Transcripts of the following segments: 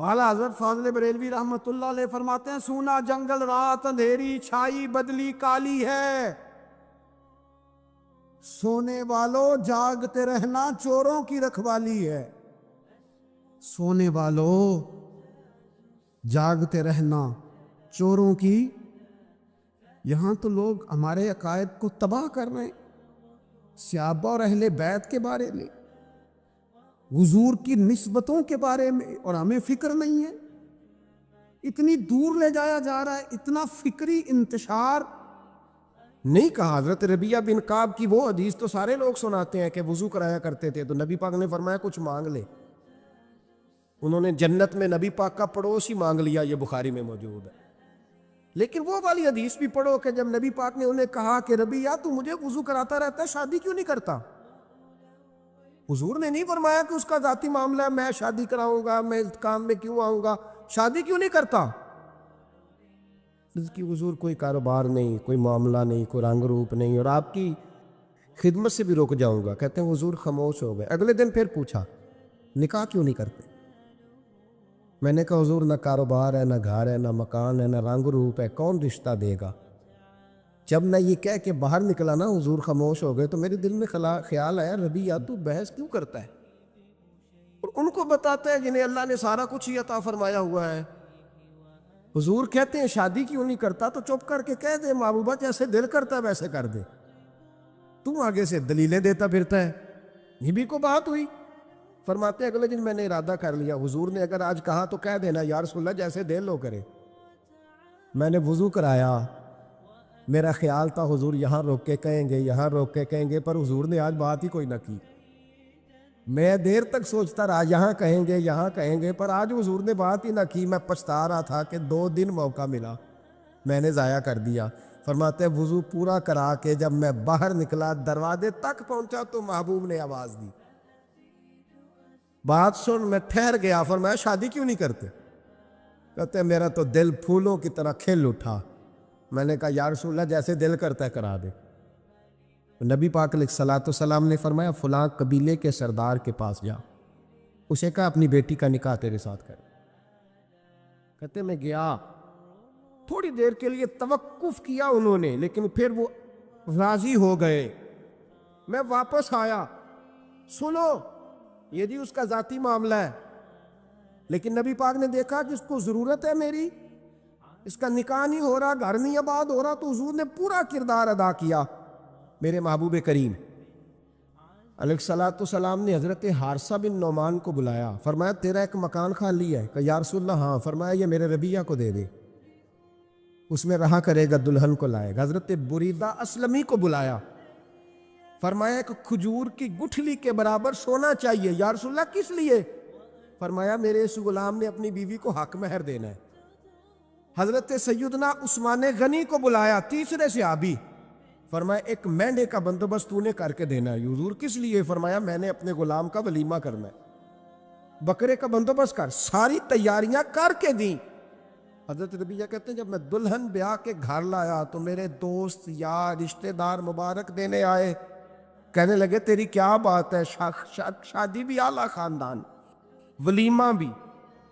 اعلیٰ حضرت فاضل بریلوی رحمۃ اللہ علیہ فرماتے ہیں سونا جنگل رات اندھیری چھائی بدلی کالی ہے، سونے والوں جاگتے رہنا چوروں کی رکھوالی ہے۔ سونے والوں جاگتے رہنا چوروں کی، یہاں تو لوگ ہمارے عقائد کو تباہ کر رہے ہیں، صحابہ اور اہل بیت کے بارے میں، حضور کی نسبتوں کے بارے میں، اور ہمیں فکر نہیں ہے۔ اتنی دور لے جایا جا رہا ہے، اتنا فکری انتشار۔ نہیں کہا حضرت ربیہ بن کعب کی وہ حدیث تو سارے لوگ سناتے ہیں کہ وضو کرایا کرتے تھے، تو نبی پاک نے فرمایا کچھ مانگ لے۔ انہوں نے جنت میں نبی پاک کا پڑوسی مانگ لیا، یہ بخاری میں موجود ہے۔ لیکن وہ والی حدیث بھی پڑھو کہ جب نبی پاک نے انہیں کہا کہ ربیہ تو مجھے وضو کراتا رہتا ہے، شادی کیوں نہیں کرتا؟ حضور نے نہیں فرمایا کہ اس کا ذاتی معاملہ ہے، میں شادی کراؤں گا، میں اس کام میں کیوں آؤں گا، شادی کیوں نہیں کرتا؟ اس کی حضور کوئی کاروبار نہیں، کوئی معاملہ نہیں، کوئی رنگ روپ نہیں، اور آپ کی خدمت سے بھی رک جاؤں گا۔ کہتے ہیں حضور خاموش ہو گئے۔ اگلے دن پھر پوچھا نکاح کیوں نہیں کرتے؟ میں نے کہا حضور نہ کاروبار ہے، نہ گھر ہے، نہ مکان ہے، نہ رنگ روپ ہے، کون رشتہ دے گا؟ جب میں یہ کہہ کے باہر نکلا نا حضور خاموش ہو گئے، تو میرے دل میں خیال آیا ربیہ تو بحث کیوں کرتا ہے؟ اور ان کو بتاتا ہے جنہیں اللہ نے سارا کچھ ہی عطا فرمایا ہوا ہے۔ حضور کہتے ہیں شادی کیوں نہیں کرتا؟ تو چپ کر کے کہہ دے محبوبہ جیسے دل کرتا ہے ویسے کر دے، تو آگے سے دلیلیں دیتا پھرتا ہے۔ یہ بھی کو بات ہوئی۔ فرماتے ہیں اگلے دن میں نے ارادہ کر لیا، حضور نے اگر آج کہا تو کہہ دینا یا رسول اللہ جیسے دل ہو کرے۔ میں نے وضو کرایا، میرا خیال تھا حضور یہاں روک کے کہیں گے، یہاں روک کے کہیں گے، پر حضور نے آج بات ہی کوئی نہ کی۔ میں دیر تک سوچتا رہا یہاں کہیں گے، یہاں کہیں گے، پر آج حضور نے بات ہی نہ کی۔ میں پچھتا رہا تھا کہ 2 دن موقع ملا، میں نے ضائع کر دیا۔ فرماتے ہیں وضو پورا کرا کے جب میں باہر نکلا، دروازے تک پہنچا تو محبوب نے آواز دی، بات سن۔ میں ٹھہر گیا، فرمایا شادی کیوں نہیں کرتے؟ کہتے ہیں میرا تو دل پھولوں کی طرح کھل اٹھا۔ میں نے کہا یا رسول اللہ جیسے دل کرتا ہے کرا دے۔ نبی پاک علیہ الصلوۃ والسلام نے فرمایا فلاں قبیلے کے سردار کے پاس جا، اسے کہا اپنی بیٹی کا نکاح تیرے ساتھ کر۔ کہتے میں گیا، تھوڑی دیر کے لیے توقف کیا انہوں نے، لیکن پھر وہ راضی ہو گئے۔ میں واپس آیا، سنو یہ جی اس کا ذاتی معاملہ ہے، لیکن نبی پاک نے دیکھا کہ اس کو ضرورت ہے میری، اس کا نکاح نہیں ہو رہا، گھر نہیں آباد ہو رہا، تو حضور نے پورا کردار ادا کیا۔ میرے محبوب کریم علیہ الصلوۃ والسلام نے حضرت حارثہ بن نعمان کو بلایا، فرمایا تیرا ایک مکان خالی ہے؟ کہ یا رسول اللہ ہاں۔ فرمایا یہ میرے ربیہ کو دے دے، اس میں رہا کرے گا، دلہن کو لائے گا۔ حضرت بریدہ اسلمی کو بلایا، فرمایا ایک کھجور کی گٹھلی کے برابر سونا چاہیے۔ یا رسول اللہ کس لیے؟ فرمایا میرے اس غلام نے اپنی بیوی کو حق مہر دینا ہے۔ حضرت سیدنا عثمان غنی کو بلایا، تیسرے صحابی، فرمایا ایک مینڈے کا بندوبست تو نے کر کے دینا ہے۔ حضور کس لیے؟ فرمایا میں نے اپنے غلام کا ولیمہ کرنا ہے، بکرے کا بندوبست کر۔ ساری تیاریاں کر کے دیں۔ حضرت ربیہ کہتے ہیں جب میں دلہن بیاہ کے گھر لایا تو میرے دوست یار رشتہ دار مبارک دینے آئے، کہنے لگے تیری کیا بات ہے، شادی بھی اعلیٰ خاندان، ولیمہ بھی،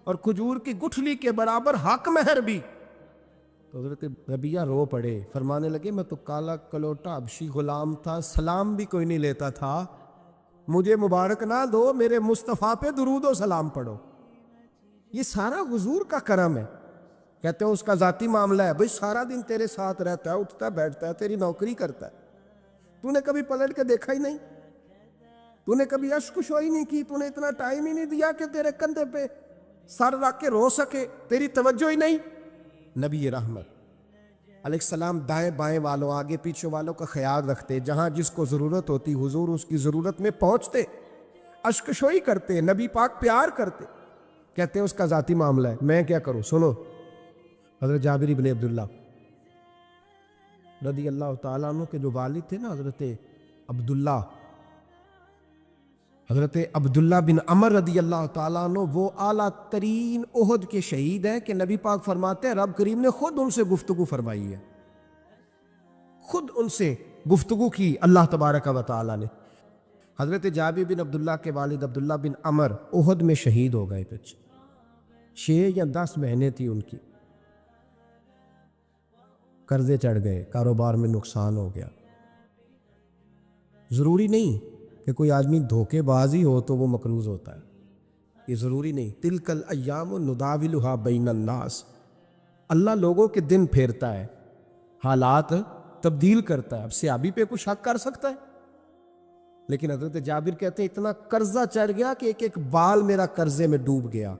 اور کھجور کی گٹھلی کے برابر حق مہر بھی۔ تو حضرت ربیہ رو پڑے، فرمانے لگے میں تو کالا کلوٹا حبشی غلام تھا، سلام بھی کوئی نہیں لیتا تھا، مجھے مبارک نہ دو، میرے مصطفیٰ پہ درود و سلام پڑھو۔ یہ سارا حضور کا کرم ہے۔ کہتے ہیں اس کا ذاتی معاملہ ہے، بھئی سارا دن تیرے ساتھ رہتا ہے، اٹھتا بیٹھتا ہے، تیری نوکری کرتا ہے، تو نے کبھی پلٹ کے دیکھا ہی نہیں، تو نے کبھی اشک شوئی نہیں کی، تو نے اتنا ٹائم ہی نہیں دیا کہ تیرے کندھے پہ سر رکھ کے رو سکے، تیری توجہ ہی نہیں۔ نبی رحمت علیہ السلام دائیں بائیں والوں، آگے پیچھے والوں کا خیال رکھتے، جہاں جس کو ضرورت ہوتی حضور اس کی ضرورت میں پہنچتے، اشک شوئی کرتے، نبی پاک پیار کرتے۔ کہتے ہیں اس کا ذاتی معاملہ ہے، میں کیا کروں؟ سنو حضرت جابر بن عبداللہ رضی اللہ تعالیٰ عنہ کے جو والد تھے نا حضرت عبداللہ بن عمر رضی اللہ تعالیٰ عنہ، وہ اعلیٰ ترین احد کے شہید ہیں کہ نبی پاک فرماتے ہیں رب کریم نے خود ان سے گفتگو فرمائی ہے، خود ان سے گفتگو کی اللہ تبارک و تعالیٰ نے۔ حضرت جابر بن عبداللہ کے والد عبداللہ بن عمر احد میں شہید ہو گئے، 6 یا 10 مہینے تھی ان کی، قرضے چڑھ گئے، کاروبار میں نقصان ہو گیا۔ ضروری نہیں کہ کوئی آدمی دھوکے باز ہی ہو تو وہ مقروض ہوتا ہے، یہ ضروری نہیں۔ تلک الایام نداولھا بین الناس، اللہ لوگوں کے دن پھیرتا ہے، حالات تبدیل کرتا ہے۔ اب صحابی پہ کچھ شک کر سکتا ہے؟ لیکن حضرت جابر کہتے ہیں اتنا قرضہ چڑھ گیا کہ ایک ایک بال میرا قرضے میں ڈوب گیا۔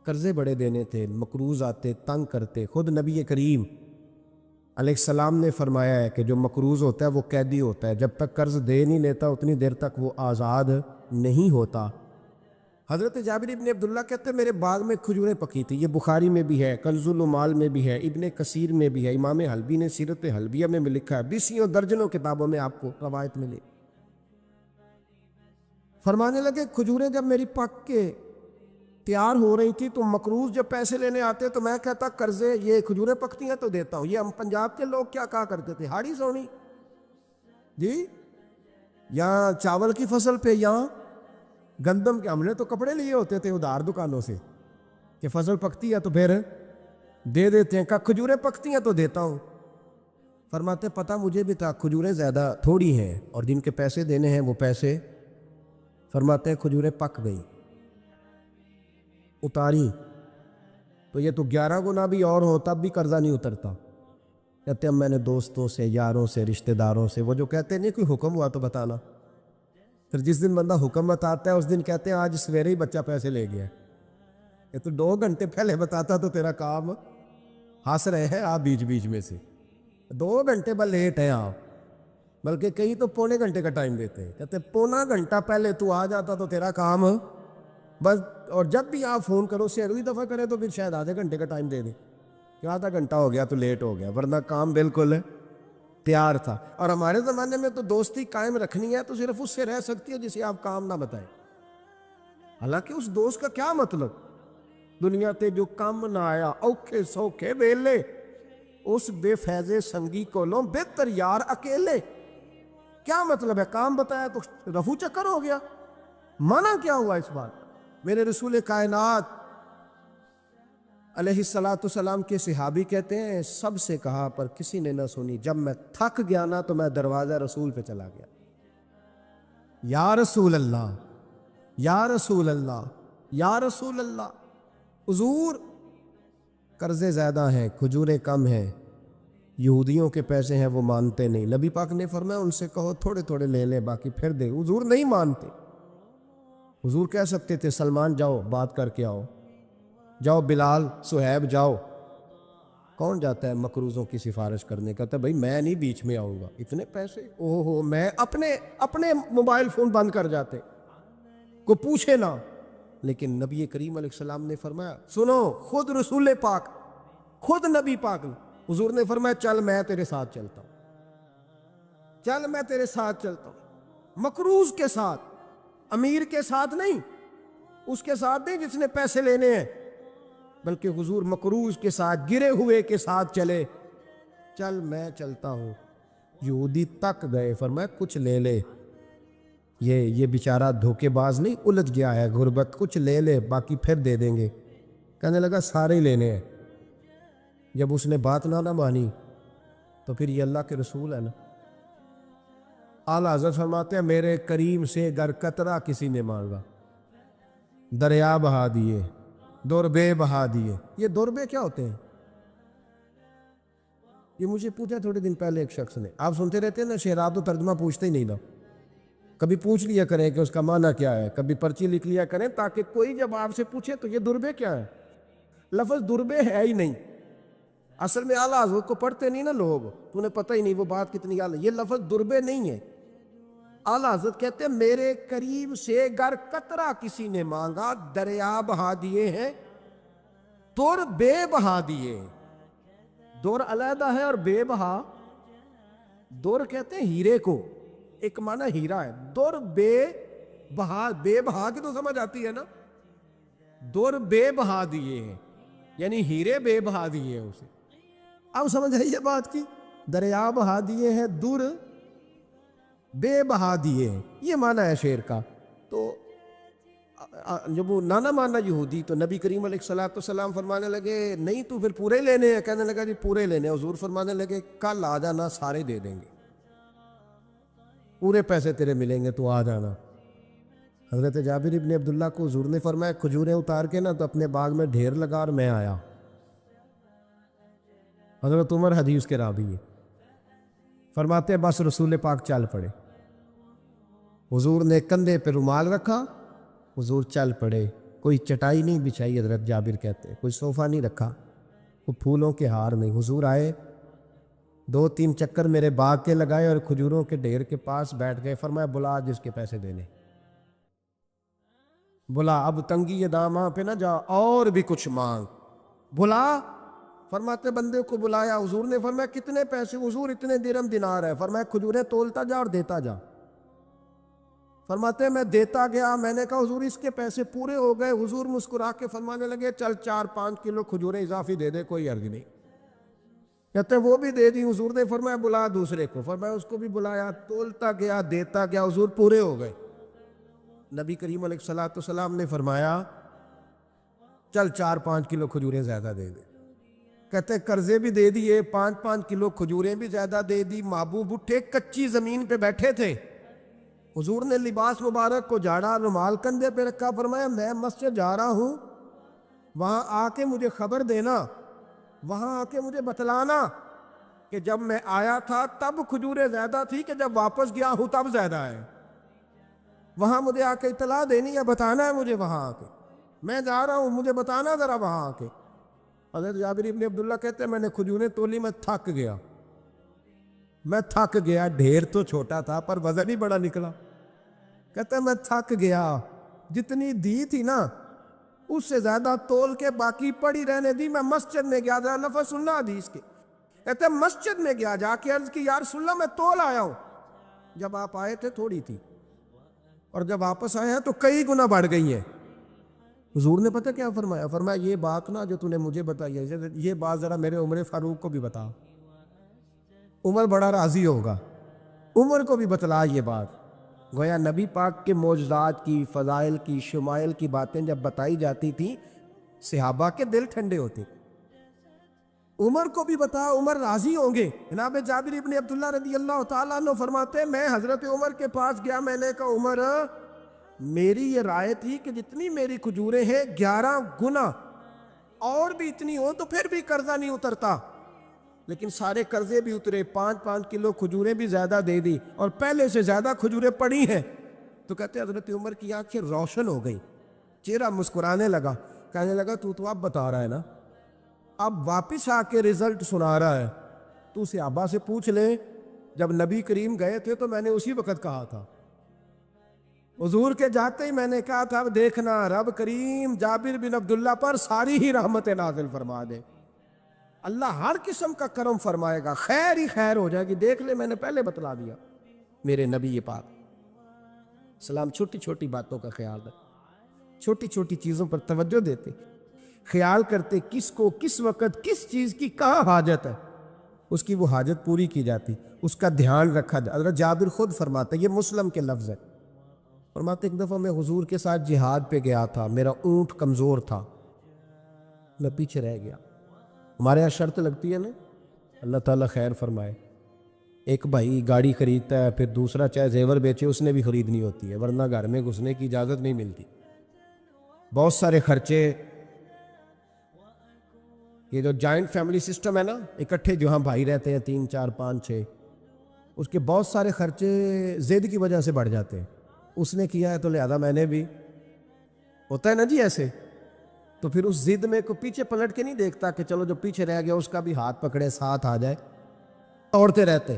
قرضے بڑے دینے تھے، مقروض آتے، تنگ کرتے۔ خود نبی کریم علیہ السلام نے فرمایا ہے کہ جو مقروض ہوتا ہے وہ قیدی ہوتا ہے، جب تک قرض دے نہیں لیتا اتنی دیر تک وہ آزاد نہیں ہوتا۔ حضرت جابر ابن عبداللہ کہتے ہیں میرے باغ میں کھجوریں پکی تھی، یہ بخاری میں بھی ہے، کنز العمال میں بھی ہے، ابن کثیر میں بھی ہے، امام حلبی نے سیرت حلبیہ میں بھی لکھا ہے، بیسیوں درجنوں کتابوں میں آپ کو روایت ملے۔ فرمانے لگے کھجوریں جب میری پک کے تیار ہو رہی تھی تو مقروض جب پیسے لینے آتے تو میں کہتا قرضے یہ کھجوریں پکتی ہیں تو دیتا ہوں۔ یہ ہم پنجاب کے لوگ کیا کہا کرتے تھے، ہاڑی سونی جی، یہاں چاول کی فصل پہ، یہاں گندم کے، ہم نے تو کپڑے لیے ہوتے تھے ادھار دکانوں سے کہ فصل پکتی ہے تو پھر دے دیتے ہیں، کہ کھجوریں پکتی ہیں تو دیتا ہوں۔ فرماتے پتہ مجھے بھی تھا کھجوریں زیادہ تھوڑی ہیں اور جن کے پیسے دینے ہیں وہ پیسے، فرماتے ہیں کھجوریں پک گئی، اتاری تو یہ تو 11 گنا بھی اور ہو تب بھی قرضہ نہیں اترتا۔ کہتے ہیں میں نے دوستوں سے، یاروں سے، رشتہ داروں سے، وہ جو کہتے ہیں نہیں کوئی حکم ہوا تو بتانا، پھر جس دن بندہ حکم بتاتا ہے اس دن کہتے ہیں آج سویرے ہی بچہ پیسے لے گیا، یہ تو 2 گھنٹے پہلے بتاتا تو تیرا کام، ہنس رہے ہیں آپ بیچ بیچ میں سے، 2 گھنٹے بس لیٹ ہیں آپ، بلکہ کئی تو پونے گھنٹے کا ٹائم دیتے ہیں، کہتے ہیں پونا گھنٹہ پہلے تو آ جاتا تو تیرا کام بس، اور جب بھی آپ فون کرو سے اگلی دفعہ کرے تو پھر شاید آدھے گھنٹے کا ٹائم دے دیں کہ آدھا گھنٹہ ہو گیا تو لیٹ ہو گیا، ورنہ کام بالکل تیار تھا۔ اور ہمارے زمانے میں تو دوستی قائم رکھنی ہے تو صرف اس سے رہ سکتی ہے جسے آپ کام نہ بتائیں، حالانکہ اس دوست کا کیا مطلب، دنیا تے جو کام نہ آیا اوکھے سوکھے ویلے، اس بے فیضے سنگی کولوں بہتر یار اکیلے، کیا مطلب ہے؟ کام بتایا تو رفو چکر ہو گیا، مانا کیا ہوا اس بات؟ میرے رسول کائنات علیہ السلام کے صحابی کہتے ہیں سب سے کہا پر کسی نے نہ سنی، جب میں تھک گیا نا تو میں دروازہ رسول پہ چلا گیا، یا رسول اللہ، یا رسول اللہ، یا رسول اللہ، حضور قرضے زیادہ ہیں، کھجوریں کم ہیں، یہودیوں کے پیسے ہیں وہ مانتے نہیں، نبی پاک نے فرمایا ان سے کہو تھوڑے تھوڑے لے لیں باقی پھر دے، حضور نہیں مانتے۔ حضور کہہ سکتے تھے سلمان جاؤ بات کر کے آؤ، جاؤ بلال، صہیب جاؤ، کون جاتا ہے مقروضوں کی سفارش کرنے؟ کہتا ہے بھائی میں نہیں بیچ میں آؤں گا، اتنے پیسے اوہ ہو، میں اپنے موبائل فون بند کر جاتے، کوئی پوچھے نہ۔ لیکن نبی کریم علیہ السلام نے فرمایا سنو، خود رسول پاک، خود نبی پاک نے، حضور نے فرمایا چل میں تیرے ساتھ چلتا ہوں، چل میں تیرے ساتھ چلتا ہوں، مقروض کے ساتھ، امیر کے ساتھ نہیں، اس کے ساتھ نہیں جس نے پیسے لینے ہیں، بلکہ حضور مقروض کے ساتھ، گرے ہوئے کے ساتھ چلے، چل میں چلتا ہوں۔ یہودی تک گئے، فرمایا کچھ لے لے، یہ بیچارہ دھوکے باز نہیں الجھ گیا ہے، غربت، کچھ لے لے باقی پھر دے دیں گے۔ کہنے لگا سارے ہی لینے ہیں۔ جب اس نے بات نہ مانی تو پھر یہ اللہ کے رسول ہے نا۔ اعلیٰ حضرت فرماتے ہیں میرے کریم سے گر قطرہ کسی نے مانگا، دریا بہا دیے، دوربے بہا دیے۔ یہ دوربے کیا ہوتے ہیں؟ یہ مجھے پوچھا تھوڑے دن پہلے ایک شخص نے، آپ سنتے رہتے ہیں نا شعرات تو ترجمہ پوچھتے ہی نہیں نا، کبھی پوچھ لیا کریں کہ اس کا معنی کیا ہے، کبھی پرچی لکھ لیا کریں تاکہ کوئی جب آپ سے پوچھے تو یہ دوربے کیا ہے، لفظ دوربے ہے ہی نہیں، اصل میں اعلیٰ حضرت کو پڑھتے نہیں نا لوگ، تو انہیں پتہ ہی نہیں وہ بات کتنی اعلیٰ، یہ لفظ دوربے نہیں ہے۔ اعلیٰ حضرت کہتے ہیں میرے قریب سے گر قطرہ کسی نے مانگا، دریا بہا دیے ہیں، دور بے بہا دیے۔ دور علیحدہ ہے اور بے بہا، دور کہتے ہیں ہیرے کو، ایک معنی ہیرا ہے، دور بے بہا، بے بہا کی تو سمجھ آتی ہے نا، دور بے بہا دیے ہیں یعنی ہیرے بے بہا دیے ہیں اسے۔ اب سمجھ آئی یہ بات کی، دریا بہا دیے ہیں، دور بے بہا دیے ہیں، یہ معنی ہے شعر کا۔ تو جب وہ نانا مانا یہودی، تو نبی کریم علیہ الصلوۃ والسلام فرمانے لگے نہیں تو پھر پورے لینے ہیں؟ کہنے لگا جی پورے لینے ہیں۔ حضور فرمانے لگے کل آ جانا، سارے دے دیں گے، پورے پیسے تیرے ملیں گے، تو آ جانا۔ حضرت جابر ابن عبداللہ کو حضور نے فرمایا کھجوریں اتار کے نا تو اپنے باغ میں ڈھیر لگا اور میں آیا۔ حضرت عمر حدیث کے راوی ہے، فرماتے ہیں بس رسول پاک چل پڑے۔ حضور نے کندھے پہ رومال رکھا، حضور چل پڑے۔ کوئی چٹائی نہیں بچھائی، حضرت جابر کہتے ہیں، کوئی صوفہ نہیں رکھا، وہ پھولوں کے ہار نہیں۔ حضور آئے، 2-3 چکر میرے باغ کے لگائے اور کھجوروں کے ڈھیر کے پاس بیٹھ گئے۔ فرمایا بلا جس کے پیسے دینے، بلا، اب تنگی یہ داماں پہ نہ جا، اور بھی کچھ مانگ، بلا۔ فرماتے بندے کو بلایا، حضور نے فرمایا کتنے پیسے؟ حضور اتنے درہم دینار ہے۔ فرمایا کھجوریں تولتا جا اور دیتا جا۔ فرماتے میں دیتا گیا، میں نے کہا حضور اس کے پیسے پورے ہو گئے۔ حضور مسکرا کے فرمانے لگے چل 4-5 کلو کھجوریں اضافی دے دے، کوئی عرض نہیں۔ کہتے وہ بھی دے دی۔ حضور نے فرمایا بلا دوسرے کو۔ فرمایا اس کو بھی بلایا، تولتا گیا، دیتا گیا، حضور پورے ہو گئے۔ نبی کریم علیہ الصلوۃ والسلام نے فرمایا چل 4-5 کلو کھجوریں زیادہ دے دے۔ کہتے قرضے بھی دے دیے، 5-5 کلو کھجوریں بھی زیادہ دے دی۔ محبوب اٹھے، کچی زمین پہ بیٹھے تھے، حضور نے لباس مبارک کو جھاڑا، رومال کندھے پہ رکھا، فرمایا میں مسجد جا رہا ہوں، وہاں آ کے مجھے خبر دینا، وہاں آ کے مجھے بتلانا کہ جب میں آیا تھا تب کھجوریں زیادہ تھی کہ جب واپس گیا ہوں تب زیادہ ہے۔ وہاں مجھے آ کے اطلاع دینی ہے، بتانا ہے مجھے، وہاں آ کے میں جا رہا ہوں، مجھے بتانا ذرا وہاں آ کے۔ حضرت جابر ابن عبداللہ کہتے ہیں میں نے کھجوریں تولی، میں تھک گیا، میں تھک گیا۔ ڈھیر تو چھوٹا تھا پر وزن ہی بڑا نکلا۔ کہتے ہیں میں تھک گیا، جتنی دی تھی نا اس سے زیادہ تول کے باقی پڑی رہنے دی۔ میں مسجد میں گیا، ذرا لفظ سننا حدیث کے، کہتے ہیں مسجد میں گیا، جا کے عرض کی یا رسول اللہ میں تول آیا ہوں، جب آپ آئے تھے تھوڑی تھی اور جب واپس آئے ہیں تو کئی گنا بڑھ گئی ہیں۔ حضور نے پتہ کیا فرمایا؟ فرمایا یہ بات نا جو تو نے مجھے بتائی ہے، یہ بات ذرا میرے عمر فاروق کو بھی بتا، عمر بڑا راضی ہوگا، عمر کو بھی بتلا یہ بات۔ گویا نبی پاک کے معجزات کی، فضائل کی، شمائل کی باتیں جب بتائی جاتی تھیں صحابہ کے دل ٹھنڈے ہوتے۔ عمر کو بھی بتا، عمر راضی ہوں گے۔ جناب جابر ابن عبداللہ رضی اللہ تعالیٰ عنہ فرماتے ہیں میں حضرت عمر کے پاس گیا، میں نے کہا عمر میری یہ رائے تھی کہ جتنی میری کھجوریں ہیں 11 گنا اور بھی اتنی ہو تو پھر بھی قرضہ نہیں اترتا، لیکن سارے قرضے بھی اترے، 5-5 کلو کھجوریں بھی زیادہ دے دی اور پہلے سے زیادہ کھجوریں پڑی ہیں۔ تو کہتے ہیں حضرت عمر کی آنکھیں روشن ہو گئی، چہرہ مسکرانے لگا، کہنے لگا تو اب بتا رہا ہے نا، اب واپس آ کے رزلٹ سنا رہا ہے، تو صحابہ سے پوچھ لے جب نبی کریم گئے تھے تو میں نے اسی وقت کہا تھا، حضور کے جاتے ہی میں نے کہا تھا اب دیکھنا رب کریم جابر بن عبداللہ پر ساری ہی رحمت نازل فرما دے، اللہ ہر قسم کا کرم فرمائے گا، خیر ہی خیر ہو جائے گی، دیکھ لے میں نے پہلے بتلا دیا۔ میرے نبی پاک سلام چھوٹی چھوٹی باتوں کا خیال رکھ، چھوٹی چھوٹی چیزوں پر توجہ دیتے، خیال کرتے کس کو کس وقت کس چیز کی کہاں حاجت ہے، اس کی وہ حاجت پوری کی جاتی، اس کا دھیان رکھا جاتا۔ حضرت جابر خود فرماتے، یہ مسلم کے لفظ ہے، فرماتے ایک دفعہ میں حضور کے ساتھ جہاد پہ گیا تھا، میرا اونٹ کمزور تھا، میں پیچھے رہ گیا۔ ہمارے یہاں شرط لگتی ہے نا، اللہ تعالیٰ خیر فرمائے، ایک بھائی گاڑی خریدتا ہے پھر دوسرا چاہے زیور بیچے اس نے بھی خریدنی ہوتی ہے، ورنہ گھر میں گھسنے کی اجازت نہیں ملتی، بہت سارے خرچے۔ یہ جو جوائنٹ فیملی سسٹم ہے نا، اکٹھے جو ہاں بھائی رہتے ہیں 3 4 5 6، اس کے بہت سارے خرچے ضد کی وجہ سے بڑھ جاتے ہیں، اس نے کیا ہے تو لہذا میں نے بھی، ہوتا ہے نا جی ایسے، تو پھر اس ضد میں کوئی پیچھے پلٹ کے نہیں دیکھتا کہ چلو جو پیچھے رہ گیا اس کا بھی ہاتھ پکڑے ساتھ آ جائے، دوڑتے رہتے،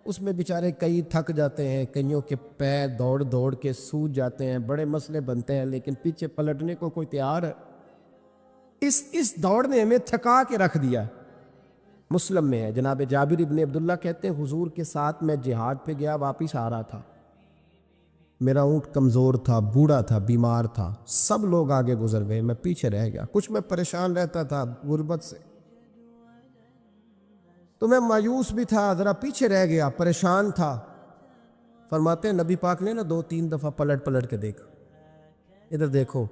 اس میں بیچارے کئی تھک جاتے ہیں، کئیوں کے پیر دوڑ دوڑ کے سوج جاتے ہیں، بڑے مسئلے بنتے ہیں، لیکن پیچھے پلٹنے کو کوئی تیار ہے؟ اس دوڑ نے ہمیں تھکا کے رکھ دیا۔ مسلم میں ہے، جناب جابر ابن عبداللہ کہتے ہیں حضور کے ساتھ میں جہاد پہ گیا، واپس آ رہا تھا، میرا اونٹ کمزور تھا، بوڑھا تھا، بیمار تھا، سب لوگ آگے گزر گئے، میں پیچھے رہ گیا، کچھ میں پریشان رہتا تھا غربت سے، تو میں مایوس بھی تھا، ذرا پیچھے رہ گیا، پریشان تھا۔ فرماتے ہیں نبی پاک نے نا 2-3 دفعہ پلٹ پلٹ کے دیکھا، ادھر دیکھو،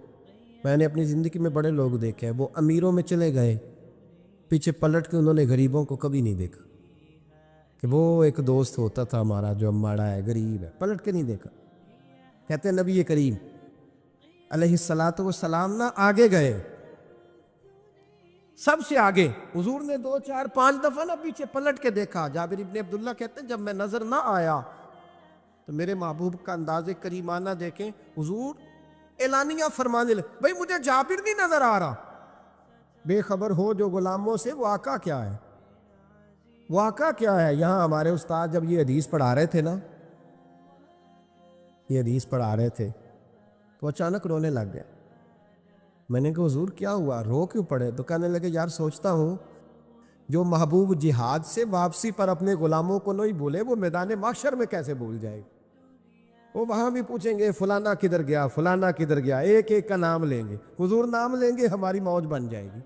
میں نے اپنی زندگی میں بڑے لوگ دیکھے ہیں، وہ امیروں میں چلے گئے، پیچھے پلٹ کے انہوں نے غریبوں کو کبھی نہیں دیکھا کہ وہ ایک دوست ہوتا تھا ہمارا جو ماڑا ہے، غریب ہے، پلٹ کے نہیں دیکھا۔ کہتے ہیں نبی کریم علیہ الصلاۃ والسلام نا آگے گئے، سب سے آگے۔ حضور نے 2 4 5 دفعہ نا پیچھے پلٹ کے دیکھا۔ جابر ابن عبداللہ کہتے ہیں جب میں نظر نہ آیا تو میرے محبوب کا انداز کریمانہ دیکھیں، حضور اعلانیہ فرمانے لگے، بھئی مجھے جابر نہیں نظر آ رہا۔ بے خبر ہو جو غلاموں سے، واقعہ کیا ہے؟ واقعہ کیا ہے؟ یہاں ہمارے استاد جب یہ حدیث پڑھا رہے تھے نا، یہ حدیث پڑھا رہے تھے تو اچانک رونے لگ گئے۔ میں نے کہا حضور کیا ہوا، رو کیوں پڑے؟ تو کہنے لگے یار سوچتا ہوں جو محبوب جہاد سے واپسی پر اپنے غلاموں کو نہیں بھولے، وہ میدان محشر میں کیسے بھول جائے؟ وہ وہاں بھی پوچھیں گے فلانا کدھر گیا، فلانا کدھر گیا، ایک ایک کا نام لیں گے۔ حضور نام لیں گے ہماری موج بن جائے گی۔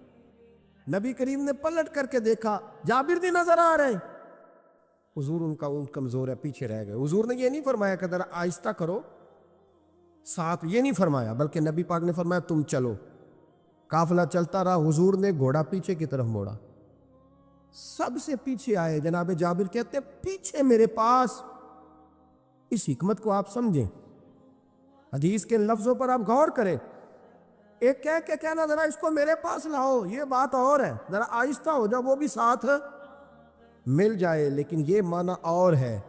نبی کریم نے پلٹ کر کے دیکھا، جابر نہیں نظر آ رہے۔ حضور ان کا اونٹ کمزور ہے، پیچھے رہ گئے۔ حضور نے یہ نہیں فرمایا کہ ذرا آہستہ کرو ساتھ، یہ نہیں فرمایا، بلکہ نبی پاک نے فرمایا تم چلو۔ قافلہ چلتا رہا، حضور نے گھوڑا پیچھے کی طرف موڑا، سب سے پیچھے آئے۔ جناب جابر کہتے ہیں پیچھے میرے پاس۔ اس حکمت کو آپ سمجھیں، حدیث کے لفظوں پر آپ غور کریں۔ ایک کہہ کے کہنا ذرا اس کو میرے پاس لاؤ، یہ بات اور ہے، ذرا آہستہ ہو جا، وہ بھی ساتھ مل جائے۔ لیکن یہ معنی اور ہے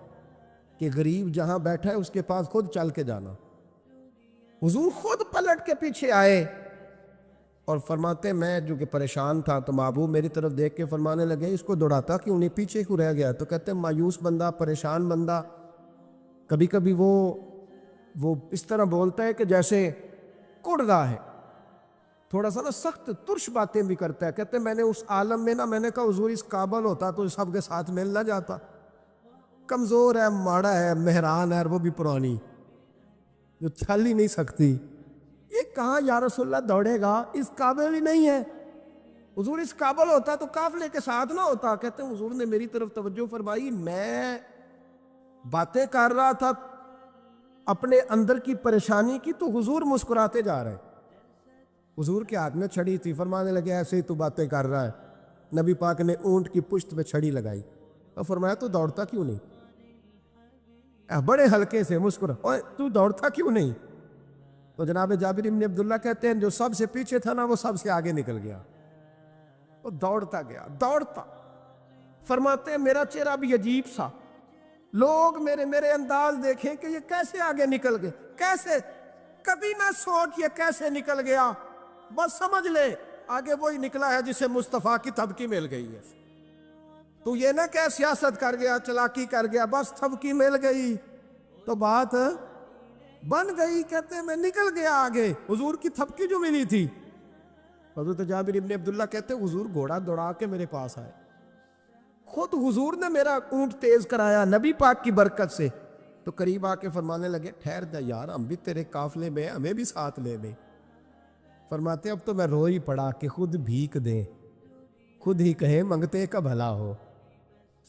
کہ غریب جہاں بیٹھا ہے اس کے پاس خود چل کے جانا۔ حضور خود پلٹ کے پیچھے آئے اور فرماتے میں جو کہ پریشان تھا تو محبوب میری طرف دیکھ کے فرمانے لگے اس کو دوڑاتا کیوں نہیں، پیچھے کیوں رہ گیا؟ تو کہتے ہیں مایوس بندہ، پریشان بندہ کبھی کبھی وہ اس طرح بولتا ہے کہ جیسے کڑ رہا ہے، تھوڑا سا نا سخت ترش باتیں بھی کرتا ہے۔ کہتے ہیں میں نے اس عالم میں نا، میں نے کہا حضور اس قابل ہوتا تو سب کے ساتھ مل نہ جاتا، کمزور ہے، ماڑا ہے، مہران ہے، وہ بھی پرانی جو چل ہی نہیں سکتی، یہ کہاں یا رسول اللہ دوڑے گا، اس قابل ہی نہیں ہے۔ حضور اس قابل ہوتا تو قافلے کے ساتھ نہ ہوتا۔ کہتے ہیں حضور نے میری طرف توجہ فرمائی، میں باتیں کر رہا تھا اپنے اندر کی پریشانی کی تو حضور مسکراتے جا رہے۔ حضور کے ہاتھ میں چھڑی تھی، فرمانے لگے ایسے ہی تو باتیں کر رہا ہے۔ نبی پاک نے اونٹ کی پشت پہ چھڑی لگائی اور فرمایا تو دوڑتا کیوں نہیں؟ بڑے ہلکے سے مسکرا، اوے تو دوڑتا کیوں نہیں؟ تو جناب جابر ابن عبداللہ کہتے ہیں جو سب سے پیچھے تھا نا وہ سب سے آگے نکل گیا، وہ دوڑتا گیا، دوڑتا۔ فرماتے ہیں میرا چہرہ بھی عجیب سا، لوگ میرے انداز دیکھیں کہ یہ کیسے آگے نکل گئے، کیسے، کبھی نہ سوچ یہ کیسے نکل گیا، بس سمجھ لے آگے وہی نکلا ہے جسے مصطفیٰ کی تھبکی مل گئی ہے۔ تو یہ نہ کہ سیاست کر گیا، چلاکی کر گیا، بس تھبکی مل گئی تو بات بن گئی۔ کہتے ہیں میں نکل گیا آگے، حضور کی تھبکی جو ملی تھی۔ حضرت جابر ابن عبداللہ کہتے ہیں حضور گھوڑا دوڑا کے میرے پاس آئے، خود حضور نے میرا اونٹ تیز کرایا نبی پاک کی برکت سے۔ تو قریب آ کے فرمانے لگے ٹھہر جا یار، ہم بھی تیرے قافلے میں، ہمیں بھی ساتھ لے لے۔ فرماتے اب تو میں رو ہی پڑا کہ خود بھیک دے، خود ہی کہے منگتے کا بھلا ہو،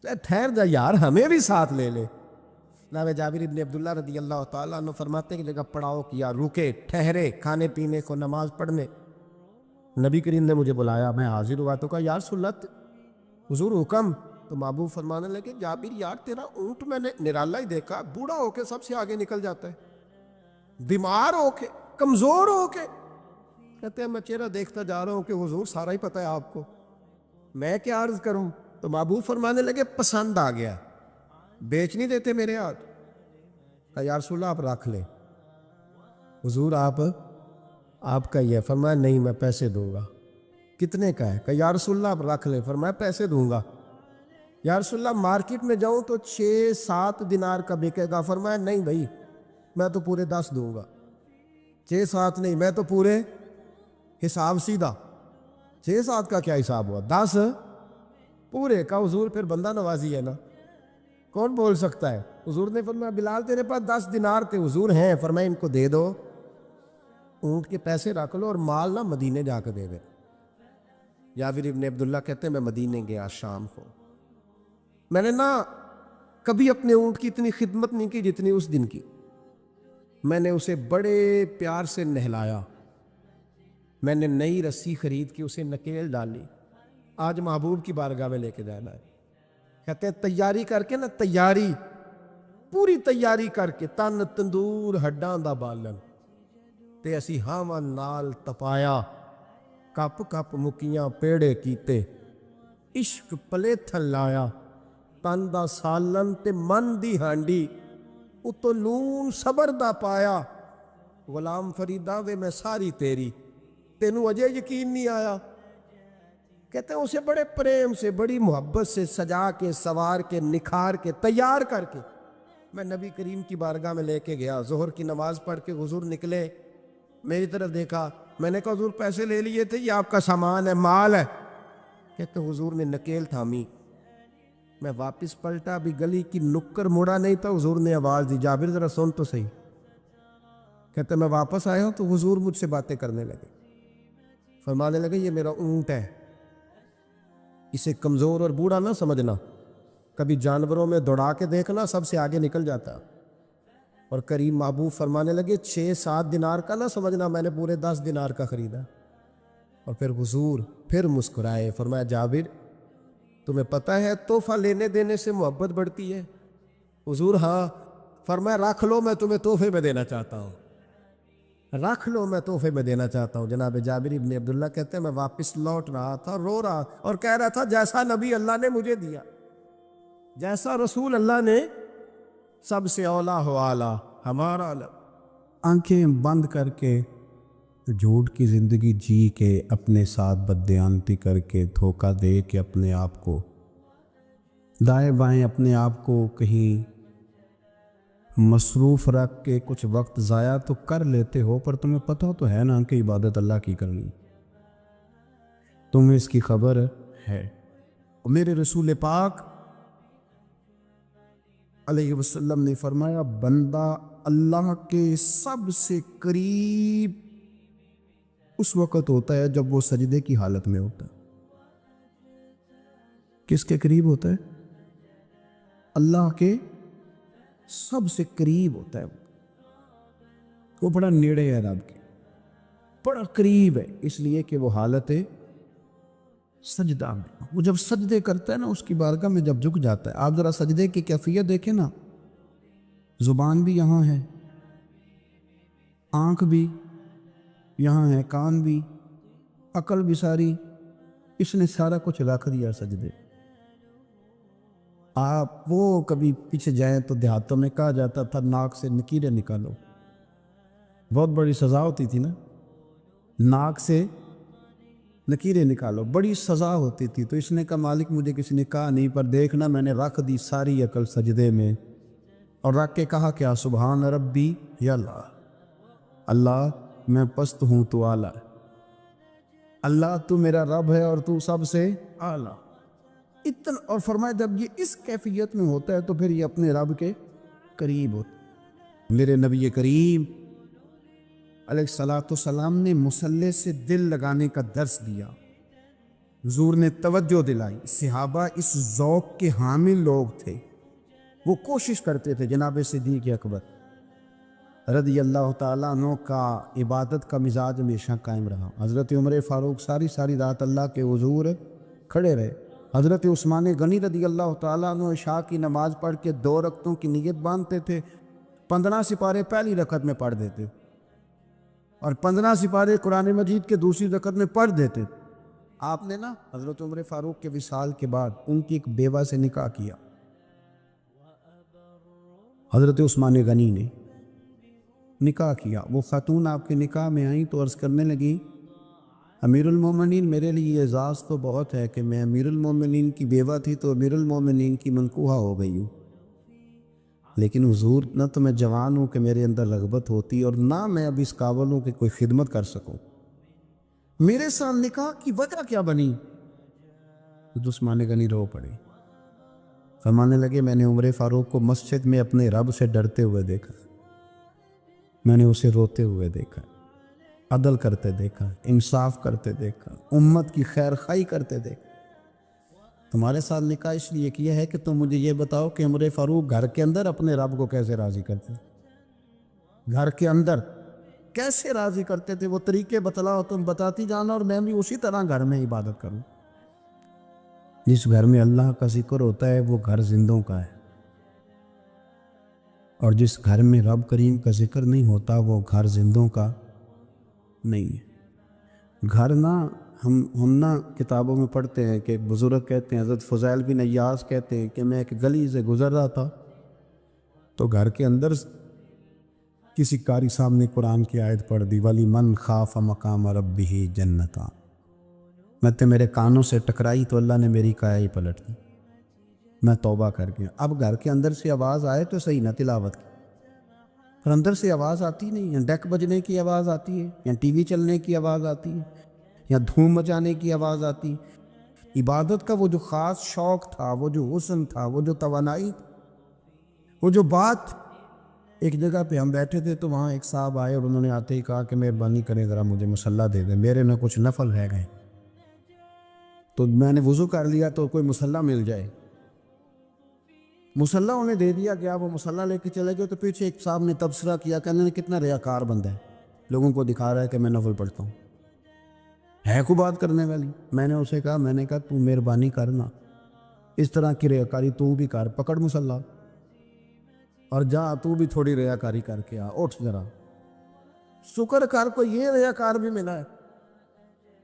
ٹھہر جا یار ہمیں بھی ساتھ لے لے۔ جناب جابر ابن عبداللہ رضی اللہ تعالیٰ عنہ فرماتے کہ جگہ پڑاؤ کیا، رکے، ٹھہرے کھانے پینے کو، نماز پڑھنے۔ نبی کریم نے مجھے بلایا، میں حاضر ہوا تو کہا یا رسول اللہ حضور حکم؟ تو محبوب فرمانے لگے جابر یار تیرا اونٹ میں نے نرالا ہی دیکھا، بوڑھا ہو کے سب سے آگے نکل جاتا ہے، بیمار ہو کے، کمزور ہو کے۔ کہتے ہیں میں چہرہ دیکھتا جا رہا ہوں کہ حضور سارا ہی پتہ ہے آپ کو، میں کیا عرض کروں؟ تو محبوب فرمانے لگے پسند آ گیا، بیچ نہیں دیتے میرے ہاتھ؟ کہا یا رسول اللہ آپ رکھ لیں۔ حضور آپ کا یہ؟ فرمایا نہیں میں پیسے دوں گا۔ کتنے کا ہے؟ کہا یا رسول اللہ آپ رکھ لیں۔ فرمایا پیسے دوں گا۔ یا رسول اللہ مارکیٹ میں جاؤں تو 6-7 دینار کا بکے گا۔ فرمایا نہیں بھائی میں تو پورے 10 دوں گا۔ 6-7 نہیں، میں تو پورے، حساب سیدھا، 6-7 کا کیا حساب ہوا، 10 پورے کا۔ حضور پھر بندہ نوازی ہے نا، کون بول سکتا ہے؟ حضور نے فرمایا بلال تیرے پاس 10 دینار تھے؟ حضور ہیں۔ فرمایا ان کو دے دو، اونٹ کے پیسے رکھ لو اور مال نہ مدینے جا کے دے دے۔ جابر ابن عبداللہ کہتے ہیں میں مدینے گیا شام کو، میں نے نا کبھی اپنے اونٹ کی اتنی خدمت نہیں کی جتنی اس دن کی۔ میں نے اسے بڑے پیار سے نہلایا، میں نے نئی رسی خرید کے اسے نکیل ڈالی، آج محبوب کی بارگاہ میں لے کے جانا ہے۔ کہتے ہیں تیاری کر کے نا، تیاری پوری تیاری کر کے، تن تندور ہڈاں دا بالن تے اسی ہاواں نال تپایا، کپ کپ مکیاں پیڑے کیتے، عشق پلیتھن لایا، تن دا سالن تے من دی ہانڈی، اتو نون صبر دا پایا، غلام فریدا وے میں ساری تیری، تینوں اجے یقین نہیں آیا۔ کہتے ہیں اسے بڑے پریم سے، بڑی محبت سے سجا کے، سوار کے، نکھار کے، تیار کر کے میں نبی کریم کی بارگاہ میں لے کے گیا۔ ظہر کی نماز پڑھ کے حضور نکلے، میری طرف دیکھا، میں نے کہا حضور پیسے لے لیے تھے، یہ آپ کا سامان ہے، مال ہے؟ کہتے حضور نے نکیل تھامی، میں واپس پلٹا، ابھی گلی کی نکر مڑا نہیں تھا، حضور نے آواز دی، جابر ذرا سن تو صحیح۔ کہتے میں واپس آیا ہوں تو حضور مجھ سے باتیں کرنے لگے، فرمانے لگے یہ میرا اونٹ ہے، اسے کمزور اور بوڑھا نہ سمجھنا، کبھی جانوروں میں دوڑا کے دیکھنا، سب سے آگے نکل جاتا۔ اور کریم محبوب فرمانے لگے 6-7 دینار کا نہ سمجھنا، میں نے پورے 10 دینار کا خریدا۔ اور پھر حضور پھر مسکرائے، فرمایا جابر تمہیں پتہ ہے تحفہ لینے دینے سے محبت بڑھتی ہے؟ حضور ہاں۔ فرمایا رکھ لو، میں تمہیں تحفے میں دینا چاہتا ہوں، رکھ لو، میں تحفے میں دینا چاہتا ہوں۔ جناب جابر ابن عبداللہ کہتے ہیں میں واپس لوٹ رہا تھا، رو رہا اور کہہ رہا تھا جیسا نبی اللہ نے مجھے دیا، جیسا رسول اللہ نے، سب سے اولا ہو اعلیٰ ہمارا علم۔ آنکھیں بند کر کے جھوٹ کی زندگی جی کے، اپنے ساتھ بددیانتی کر کے، دھوکہ دے کے، اپنے آپ کو دائیں بائیں، اپنے آپ کو کہیں مصروف رکھ کے کچھ وقت ضائع تو کر لیتے ہو، پر تمہیں پتہ تو ہے نا کہ عبادت اللہ کی کرنی، تمہیں اس کی خبر ہے۔ میرے رسول پاک علیہ وسلم نے فرمایا بندہ اللہ کے سب سے قریب اس وقت ہوتا ہے جب وہ سجدے کی حالت میں ہوتا ہے۔ کس کے قریب ہوتا ہے؟ اللہ کے سب سے قریب ہوتا ہے، وہ بڑا نیڑے ہے رب کے، بڑا قریب ہے، اس لیے کہ وہ حالت سجدہ میں، وہ جب سجدے کرتا ہے نا، اس کی بارگاہ میں جب جھک جاتا ہے۔ آپ ذرا سجدے کی کیفیت دیکھیں نا، زبان بھی یہاں ہے، آنکھ بھی یہاں ہے، کان بھی، عقل بھی ساری، اس نے سارا کچھ رکھ دیا سجدے۔ آپ وہ کبھی پیچھے جائیں تو دیہاتوں میں کہا جاتا تھا ناک سے نکیریں نکالو، بہت بڑی سزا ہوتی تھی نا، ناک سے نکیریں نکالو، بڑی سزا ہوتی تھی۔ تو اس نے کہا مالک مجھے کسی نے کہا نہیں، پر دیکھنا میں نے رکھ دی ساری عقل سجدے میں، اور رکھ کے کہا کیا سبحان ربی یا اللہ، اللہ میں پست ہوں تو اعلیٰ، اللہ تو میرا رب ہے اور تو سب سے اعلیٰ اتنا۔ اور فرمایا جب یہ اس کیفیت میں ہوتا ہے تو پھر یہ اپنے رب کے قریب ہوتا ہے۔ میرے نبی کریم علیہ السلام نے مصلی سے دل لگانے کا درس دیا، حضور نے توجہ دلائی، صحابہ اس ذوق کے حامل لوگ تھے، وہ کوشش کرتے تھے۔ جناب صدیق اکبر رضی اللہ تعالیٰ عنہ کا عبادت کا مزاج ہمیشہ قائم رہا۔ حضرت عمر فاروق ساری رات اللہ کے حضور کھڑے رہے۔ حضرت عثمان غنی رضی اللہ تعالیٰ عنہ عشاء کی نماز پڑھ کے 2 رکعتوں کی نیت باندھتے تھے، 15 سپارے پہلی رکعت میں پڑھ دیتے اور 15 سپارے قرآن مجید کے دوسری رکعت میں پڑھ دیتے۔ آپ نے نا حضرت عمر فاروق کے وصال کے بعد ان کی ایک بیوہ سے نکاح کیا، حضرت عثمان غنی نے نکاح کیا۔ وہ خاتون آپ کے نکاح میں آئیں تو عرض کرنے لگی امیر المومنین میرے لیے اعزاز تو بہت ہے کہ میں امیر المومنین کی بیوہ تھی تو امیر المومنین کی منکوحہ ہو گئی ہوں، لیکن حضور نہ تو میں جوان ہوں کہ میرے اندر رغبت ہوتی اور نہ میں اب اس قابل ہوں کہ کوئی خدمت کر سکوں، میرے ساتھ نکاح کی وجہ کیا بنی؟ تو عثمان غنی رو پڑے، فرمانے لگے میں نے عمر فاروق کو مسجد میں اپنے رب سے ڈرتے ہوئے دیکھا، میں نے اسے روتے ہوئے دیکھا، عدل کرتے دیکھا، انصاف کرتے دیکھا، امت کی خیر خواہی کرتے دیکھا۔ تمہارے ساتھ نکاح اس لیے کیا ہے کہ تم مجھے یہ بتاؤ کہ عمر فاروق گھر کے اندر اپنے رب کو کیسے راضی کرتے، گھر کے اندر کیسے راضی کرتے تھے، وہ طریقے بتلاؤ، تم بتاتی جانا اور میں بھی اسی طرح گھر میں عبادت کروں۔ جس گھر میں اللہ کا ذکر ہوتا ہے وہ گھر زندوں کا ہے، اور جس گھر میں رب کریم کا ذکر نہیں ہوتا وہ گھر زندوں کا نہیں ہے۔ گھر نا ہم نا کتابوں میں پڑھتے ہیں کہ بزرگ کہتے ہیں، حضرت فضیل بن عیاض کہتے ہیں کہ میں ایک گلی سے گزر رہا تھا تو گھر کے اندر کسی قاری صاحب نے قرآن کی آیت پڑھ دی، وَلِمَنْ خَافَ مَقَامَ رَبِّهِ جَنَّتَانِ۔ میں تو میرے کانوں سے ٹکرائی تو اللہ نے میری کایا ہی پلٹ دی، میں توبہ کر گیا۔ اب گھر کے اندر سے آواز آئے تو صحیح نہ تلاوت کی، پر اندر سے آواز آتی نہیں ہے، ڈیک بجنے کی آواز آتی ہے، یا ٹی وی چلنے کی آواز آتی ہے، یا دھوم مچانے کی آواز آتی ہے۔ عبادت کا وہ جو خاص شوق تھا، وہ جو حسن تھا، وہ جو توانائی، وہ جو بات۔ ایک جگہ پہ ہم بیٹھے تھے تو وہاں ایک صاحب آئے اور انہوں نے آتے ہی کہا کہ مہربانی کریں ذرا مجھے مصلی دے دیں، میرے نہ کچھ نفل رہ گئے۔ تو میں نے وضو کر لیا تو کوئی مصلی مل جائے، مصلی انہیں دے دیا گیا، وہ مصلی لے کے چلے گئے۔ تو پیچھے ایک صاحب نے تبصرہ کیا کہ انہوں نے کتنا ریاکار بندہ ہے، لوگوں کو دکھا رہا ہے کہ میں نفل پڑھتا ہوں، ہے کو بات کرنے والی۔ میں نے اسے کہا، میں نے کہا تو مہربانی کرنا، اس طرح کی ریاکاری تو بھی کر، پکڑ مصلی اور جا تو بھی تھوڑی ریاکاری کر کے آ، اٹھ ذرا، شکر کر کوئی یہ ریاکار بھی ملا ہے،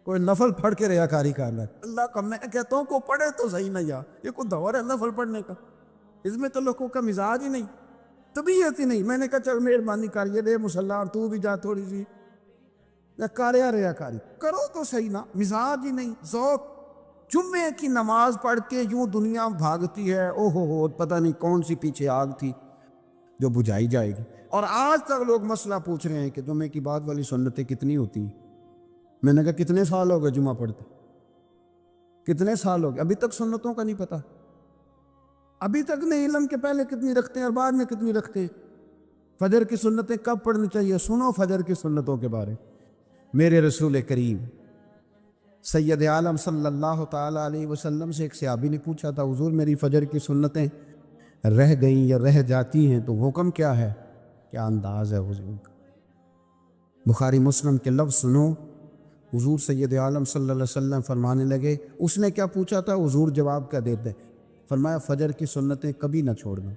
کوئی نفل پڑھ کے ریاکاری کر رہا ہے۔ اللہ کا میں کہتا ہوں کو پڑھے تو صحیح نہ، یا یہ کوئی دور ہے نفل پڑھنے کا؟ اس میں تو لوگوں کا مزاج ہی نہیں، طبیعت ہی نہیں۔ میں نے کہا چل مہربانی کر یہ دے مصلی اور تو بھی جا تھوڑی سی کاریا ریاکاری کرو تو صحیح نا، مزاج ہی نہیں، ذوق۔ جمعے کی نماز پڑھ کے یوں دنیا بھاگتی ہے، او ہو پتہ نہیں کون سی پیچھے آگ تھی جو بجھائی جائے گی۔ اور آج تک لوگ مسئلہ پوچھ رہے ہیں کہ جمعے کی بعد والی سنتیں کتنی ہوتی ہیں۔ میں نے کہا کتنے سال ہو گئے جمعہ پڑھتے، کتنے سال ہو گئے، ابھی تک سنتوں کا نہیں پتہ، ابھی تک نہیں علم کے پہلے کتنی رکھتے ہیں اور بعد میں کتنی رکھتے ہیں۔ فجر کی سنتیں کب پڑھنی چاہیے؟ سنو فجر کی سنتوں کے بارے۔ میرے رسول کریم سید عالم صلی اللہ تعالیٰ علیہ وسلم سے ایک صحابی نے پوچھا تھا، حضور میری فجر کی سنتیں رہ گئیں یا رہ جاتی ہیں تو حکم کیا ہے؟ کیا انداز ہے حضور کا، بخاری مسلم کے لفظ سنو۔ حضور سید عالم صلی اللہ علیہ وسلم فرمانے لگے، اس نے کیا پوچھا تھا؟ حضور جواب کیا دیتے؟ فرمایا فجر کی سنتیں کبھی نہ چھوڑنا،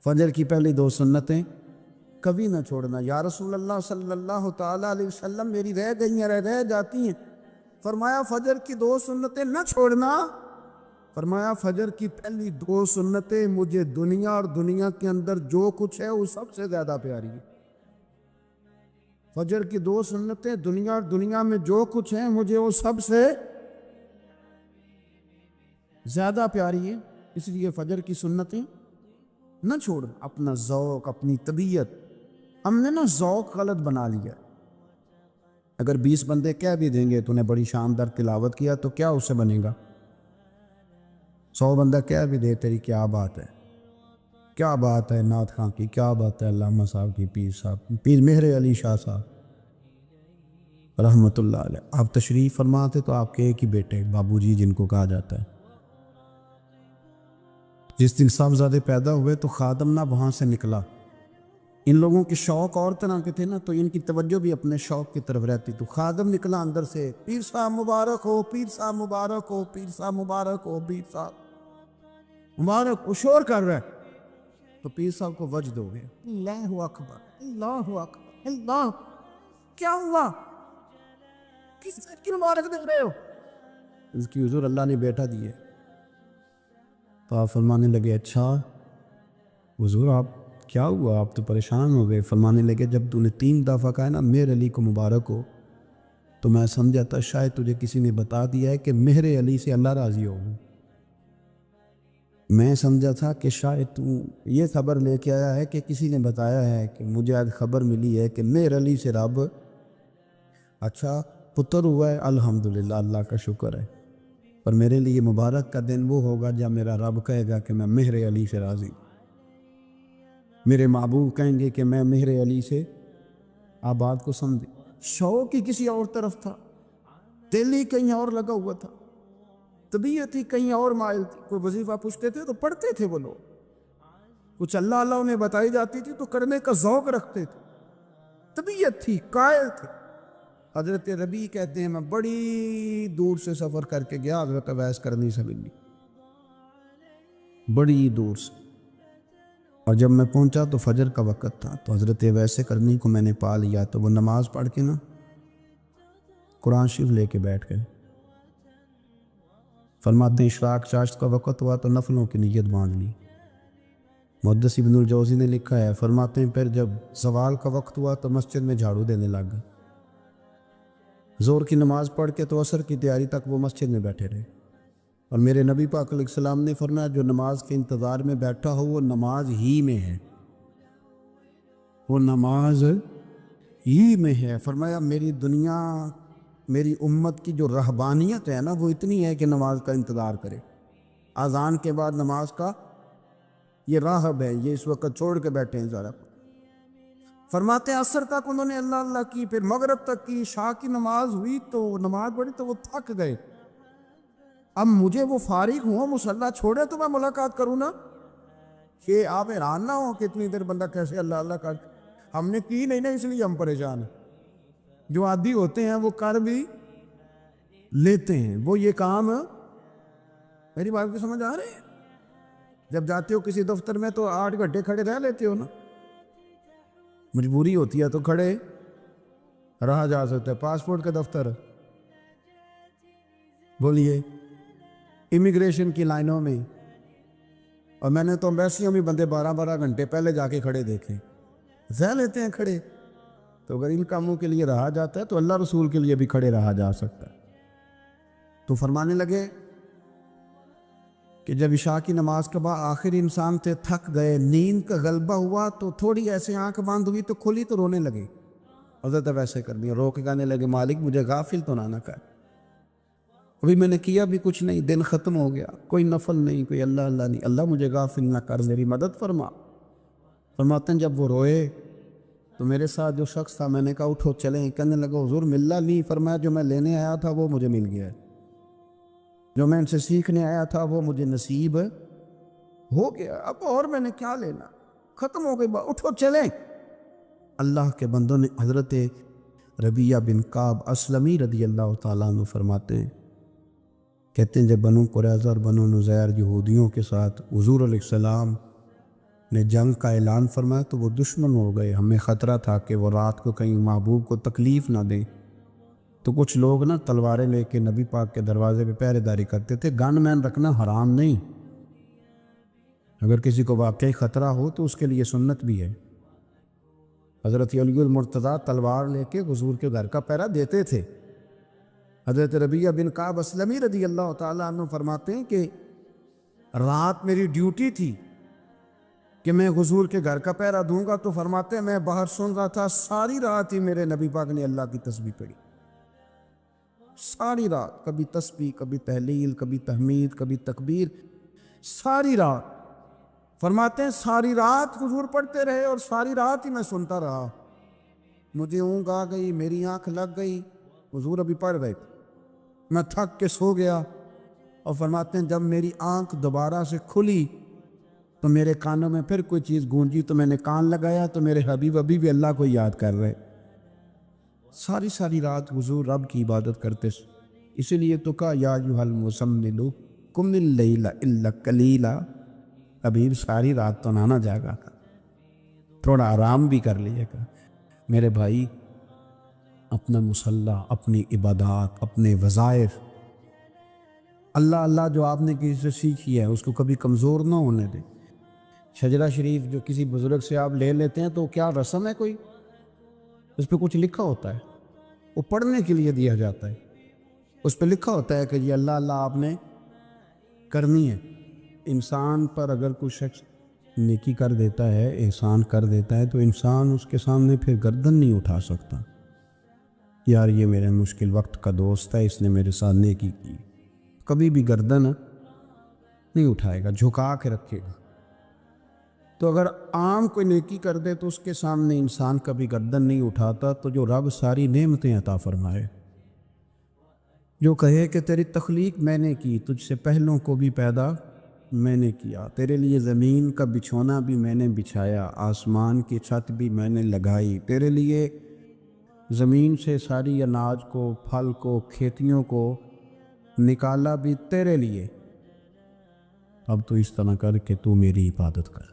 فجر کی پہلی 2 سنتیں کبھی نہ چھوڑنا۔ یا رسول اللہ صلی اللہ تعالیٰ علیہ وسلم میری رہ گئی ہیں، رہ جاتی ہیں۔ فرمایا فجر کی 2 سنتیں نہ چھوڑنا، فرمایا فجر کی پہلی 2 سنتیں مجھے دنیا اور دنیا کے اندر جو کچھ ہے وہ سب سے زیادہ پیاری ہے۔ فجر کی 2 سنتیں دنیا اور دنیا میں جو کچھ ہے مجھے وہ سب سے زیادہ پیاری ہے، اس لیے فجر کی سنتیں نہ چھوڑ۔ اپنا ذوق، اپنی طبیعت، ہم نے نا ذوق غلط بنا لیا۔ اگر 20 بندے کہہ بھی دیں گے تو نے بڑی شاندار تلاوت کیا تو کیا اس سے بنے گا؟ 100 بندہ کہہ بھی دے تیری کیا بات ہے، کیا بات ہے نعت خاں کی، کیا بات ہے علامہ صاحب کی، پیر صاحب، پیر مہر علی شاہ صاحب رحمۃ اللہ علیہ۔ آپ تشریف فرماتے تو آپ کے ایک ہی بیٹے بابو جی جن کو کہا جاتا ہے، جس دن صاحبزادے پیدا ہوئے تو خادم نہ وہاں سے نکلا۔ ان لوگوں کے شوق اور طرح کے تھے نا، تو ان کی توجہ بھی اپنے شوق کی طرف رہتی۔ تو خادم نکلا اندر سے، پیر صاحب مبارک ہو، پیر صاحب مبارک ہو، پیر صاحب مبارک ہو، پیر صاحب مبارک ہو، شور کر رہا ہے۔ تو پیر صاحب کو وجد ہو گیا، اللہ اکبر، اللہ اکبر، اللہ، کیا ہوا؟ کس کی مبارک دے رہے ہو؟ اس کی حضور اللہ نے بیٹا دیے۔ تو آپ فرمانے لگے اچھا حضور آپ کیا ہوا، آپ تو پریشان ہو گئے۔ فرمانے لگے جب تو نے 3 دفعہ کہا نا مہر علی کو مبارک ہو تو میں سمجھا تھا شاید تجھے کسی نے بتا دیا ہے کہ مہر علی سے اللہ راضی ہو۔ میں سمجھا تھا کہ شاید تو یہ خبر لے کے آیا ہے کہ کسی نے بتایا ہے کہ مجھے آج خبر ملی ہے کہ مہر علی سے رب اچھا پتر ہوا ہے، الحمدللہ اللہ کا شکر ہے۔ پر میرے لیے مبارک کا دن وہ ہوگا جب میرا رب کہے گا کہ میں مہر علی سے راضی، میرے محبوب کہیں گے کہ میں مہر علی سے۔ آپ بات کو سمجھے، شوق ہی کسی اور طرف تھا، دل ہی کہیں اور لگا ہوا تھا، طبیعت ہی کہیں اور مائل تھی۔ کوئی وظیفہ پوچھتے تھے تو پڑھتے تھے وہ لوگ، کچھ اللہ اللہ انہیں بتائی جاتی تھی تو کرنے کا ذوق رکھتے تھے، طبیعت تھی، قائل تھے۔ حضرت ربیع کہتے ہیں میں بڑی دور سے سفر کر کے گیا حضرت اویس کرنی سے ملنی، بڑی دور سے، اور جب میں پہنچا تو فجر کا وقت تھا، تو حضرت اویس کرنی کو میں نے پا لیا، تو وہ نماز پڑھ کے نا قرآن شریف لے کے بیٹھ گئے۔ فرماتے ہیں اشراق چاشت کا وقت ہوا تو نفلوں کی نیت باندھ لی۔ محدث ابن الجوزی نے لکھا ہے، فرماتے ہیں پھر جب زوال کا وقت ہوا تو مسجد میں جھاڑو دینے لگ گئے۔ ظہر کی نماز پڑھ کے تو عصر کی تیاری تک وہ مسجد میں بیٹھے رہے، اور میرے نبی پاک علیہ السلام نے فرمایا جو نماز کے انتظار میں بیٹھا ہو وہ نماز ہی میں ہے، وہ نماز ہی میں ہے۔ فرمایا میری دنیا، میری امت کی جو رہبانیت ہے نا وہ اتنی ہے کہ نماز کا انتظار کرے، اذان کے بعد نماز کا یہ راہب ہے، یہ اس وقت چھوڑ کے بیٹھے ہیں ذرا۔ فرماتے ہیں عصر تک انہوں نے اللہ اللہ کی، پھر مغرب تک کی، عشاء کی نماز ہوئی تو نماز پڑھی تو وہ تھک گئے۔ اب مجھے وہ فارغ ہوں مصلی چھوڑے تو میں ملاقات کروں نا، کہ آپ حیران نہ ہو کہ اتنی دیر بندہ کیسے اللہ اللہ کر، ہم نے کی نہیں نا اس لیے ہم پریشان ہیں۔ جو عادی ہوتے ہیں وہ کر بھی لیتے ہیں، وہ یہ کام، میری بات کو سمجھ آ رہے ہیں؟ جب جاتے ہو کسی دفتر میں تو 8 گھنٹے کھڑے رہ لیتے ہو نا، مجبوری ہوتی ہے تو کھڑے رہا جا سکتا ہے۔ پاسپورٹ کا دفتر، بولیے امیگریشن کی لائنوں میں، اور میں نے تو ایمبیسیوں میں بندے 12 گھنٹے پہلے جا کے کھڑے دیکھے، رہ لیتے ہیں کھڑے۔ تو اگر ان کاموں کے لیے رہا جاتا ہے تو اللہ رسول کے لیے بھی کھڑے رہا جا سکتا ہے۔ تو فرمانے لگے کہ جب عشاء کی نماز کے بعد آخر انسان تھے، تھک گئے، نیند کا غلبہ ہوا تو تھوڑی ایسے آنکھ بند ہوئی تو کھلی تو رونے لگے۔ حضرت ویسے کر دیا، رو کے کہنے لگے مالک مجھے غافل تو نہ کر، ابھی میں نے کیا بھی کچھ نہیں، دن ختم ہو گیا، کوئی نفل نہیں، کوئی اللہ اللہ نہیں، اللہ مجھے غافل نہ کر، میری مدد فرما۔ فرماتے ہیں جب وہ روئے تو میرے ساتھ جو شخص تھا میں نے کہا اٹھو چلیں، کہنے لگا حضور ملا نہیں، فرمایا جو میں لینے آیا تھا وہ مجھے مل گیا ہے، جو میں ان سے سیکھنے آیا تھا وہ مجھے نصیب ہو گیا، اب اور میں نے کیا لینا، ختم ہو گئی بات، اٹھو چلیں۔ اللہ کے بندوں نے، حضرت ربیعہ بن کعب اسلمی رضی اللہ تعالیٰ عنہ فرماتے ہیں، کہتے ہیں جب بنو قریظہ اور بنو نذیر یہودیوں کے ساتھ حضور علیہ السلام نے جنگ کا اعلان فرمایا تو وہ دشمن ہو گئے، ہمیں خطرہ تھا کہ وہ رات کو کہیں محبوب کو تکلیف نہ دیں، تو کچھ لوگ نا تلواریں لے کے نبی پاک کے دروازے پہ پہرے داری کرتے تھے۔ گن مین رکھنا حرام نہیں، اگر کسی کو واقعی خطرہ ہو تو اس کے لیے سنت بھی ہے۔ حضرت علی المرتضیٰ تلوار لے کے حضور کے گھر کا پہرا دیتے تھے۔ حضرت ربیعہ بن کعب اسلمی رضی اللہ تعالیٰ عنہ فرماتے ہیں کہ رات میری ڈیوٹی تھی کہ میں حضور کے گھر کا پہرا دوں گا، تو فرماتے ہیں میں باہر سن رہا تھا، ساری رات ہی میرے نبی پاک نے اللہ کی تسبیح پڑھی، ساری رات، کبھی تسبیح، کبھی تہلیل، کبھی تحمید، کبھی تکبیر، ساری رات۔ فرماتے ہیں ساری رات حضور پڑھتے رہے اور ساری رات ہی میں سنتا رہا، مجھے اونگ آ گئی، میری آنکھ لگ گئی، حضور ابھی پڑھ رہے تھے، میں تھک کے سو گیا، اور فرماتے ہیں جب میری آنکھ دوبارہ سے کھلی تو میرے کانوں میں پھر کوئی چیز گونجی، تو میں نے کان لگایا تو میرے حبیب ابھی بھی اللہ کو یاد کر رہے۔ ساری رات حضور رب کی عبادت کرتے، اسی لیے تو کہا یا ایھا المزمل قم اللیل الا قلیلا، حبیب ساری رات تو نہ جاگا تھا، تھوڑا آرام بھی کر لیے گا۔ میرے بھائی اپنا مصلی، اپنی عبادات، اپنے وظائف، اللہ اللہ جو آپ نے کسی سے سیکھی ہے اس کو کبھی کمزور نہ ہونے دیں۔ شجرہ شریف جو کسی بزرگ سے آپ لے لیتے ہیں تو کیا رسم ہے کوئی؟ اس پہ کچھ لکھا ہوتا ہے، وہ پڑھنے کے لیے دیا جاتا ہے، اس پہ لکھا ہوتا ہے کہ یہ اللہ اللہ آپ نے کرنی ہے۔ انسان پر اگر کوئی شخص نیکی کر دیتا ہے، احسان کر دیتا ہے، تو انسان اس کے سامنے پھر گردن نہیں اٹھا سکتا، یار یہ میرے مشکل وقت کا دوست ہے، اس نے میرے ساتھ نیکی کی، کبھی بھی گردن نہیں اٹھائے گا، جھکا کے رکھے گا۔ تو اگر عام کوئی نیکی کر دے تو اس کے سامنے انسان کبھی گردن نہیں اٹھاتا، تو جو رب ساری نعمتیں عطا فرمائے، جو کہے کہ تیری تخلیق میں نے کی، تجھ سے پہلوں کو بھی پیدا میں نے کیا، تیرے لیے زمین کا بچھونا بھی میں نے بچھایا، آسمان کی چھت بھی میں نے لگائی، تیرے لیے زمین سے ساری اناج کو، پھل کو، کھیتیوں کو نکالا بھی تیرے لیے۔ اب تو اس طرح کر کہ تو میری عبادت کر،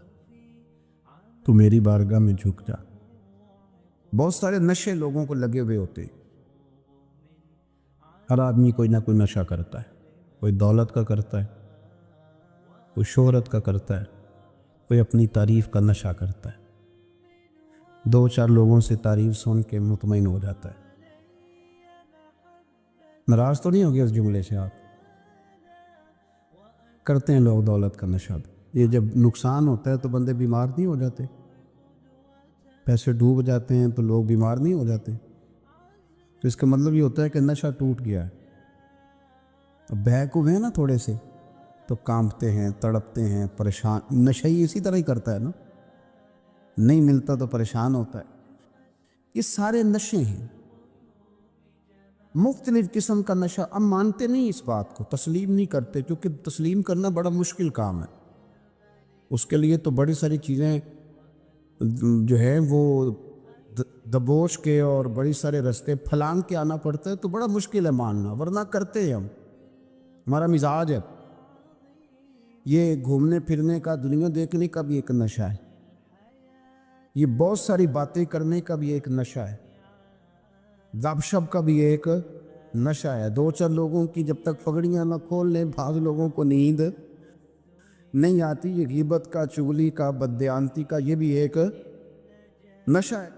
تو میری بارگاہ میں جھک جا۔ بہت سارے نشے لوگوں کو لگے ہوئے ہوتے ہیں، ہر آدمی کوئی نہ کوئی نشہ کرتا ہے، کوئی دولت کا کرتا ہے، کوئی شہرت کا کرتا ہے، کوئی اپنی تعریف کا نشہ کرتا ہے، دو چار لوگوں سے تعریف سن کے مطمئن ہو جاتا ہے۔ ناراض تو نہیں ہو گیا اس جملے سے؟ آپ کرتے ہیں لوگ دولت کا نشہ بھی، یہ جب نقصان ہوتا ہے تو بندے بیمار نہیں ہو جاتے؟ پیسے ڈوب جاتے ہیں تو لوگ بیمار نہیں ہو جاتے؟ تو اس کا مطلب یہ ہوتا ہے کہ نشہ ٹوٹ گیا ہے۔ اب بہک ہوئے ہیں نا تھوڑے سے تو کانپتے ہیں، تڑپتے ہیں، پریشان۔ نشئی اسی طرح ہی کرتا ہے نا، نہیں ملتا تو پریشان ہوتا ہے۔ یہ سارے نشے ہیں، مختلف قسم کا نشہ۔ اب مانتے نہیں اس بات کو، تسلیم نہیں کرتے، کیونکہ تسلیم کرنا بڑا مشکل کام ہے۔ اس کے لیے تو بڑی ساری چیزیں جو ہے وہ دبوچ کے اور بڑی سارے رستے پھلانگ کے آنا پڑتا ہے، تو بڑا مشکل ہے ماننا، ورنہ کرتے ہیں ہم، ہمارا مزاج ہے۔ یہ گھومنے پھرنے کا، دنیا دیکھنے کا بھی ایک نشہ ہے، یہ بہت ساری باتیں کرنے کا بھی ایک نشہ ہے، گپ شپ کا بھی ایک نشہ ہے۔ دو چار لوگوں کی جب تک پگڑیاں نہ کھول لیں، بعض لوگوں کو نیند نہیں آتی۔ یہ غیبت کا، چغلی کا، بددیانتی کا، یہ بھی ایک نشہ ہے۔